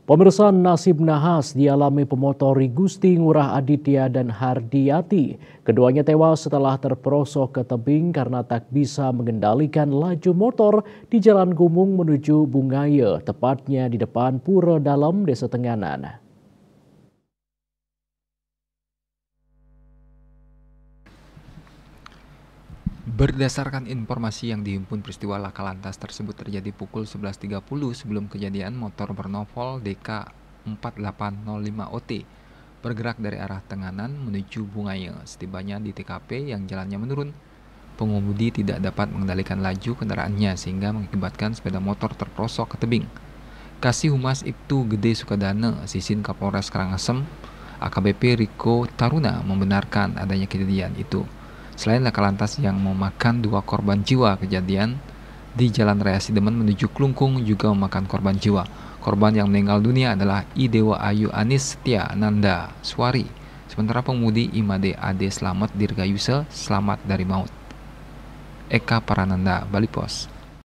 Pemirsa, nasib nahas dialami pemotori Gusti Ngurah Aditya dan Hardiyati. Keduanya tewas setelah terperosok ke tebing karena tak bisa mengendalikan laju motor di Jalan Gumung menuju Bungaya, tepatnya di depan Pura Dalam, Desa Tenganan. Berdasarkan informasi yang dihimpun, peristiwa laka lantas tersebut terjadi pukul 11.30 sebelum kejadian motor bernovel DK 4805 OT bergerak dari arah Tenganan menuju Bungaya. Setibanya di TKP yang jalannya menurun, pengemudi tidak dapat mengendalikan laju kendaraannya sehingga mengakibatkan sepeda motor terperosok ke tebing. Kasih Humas Ibtu Gede Sukadana, Sisin Kapolres Karangasem, AKBP Riko Taruna membenarkan adanya kejadian itu. Selain laka lantas yang memakan 2 korban jiwa, kejadian di Jalan Raya Sidemen menuju Klungkung juga memakan korban jiwa. Korban yang meninggal dunia adalah Idewa Ayu Anis Setia Nanda Suari. Sementara pengemudi Imade Ade Slamet Dirgayuse selamat dari maut. Eka Parananda, Bali Pos.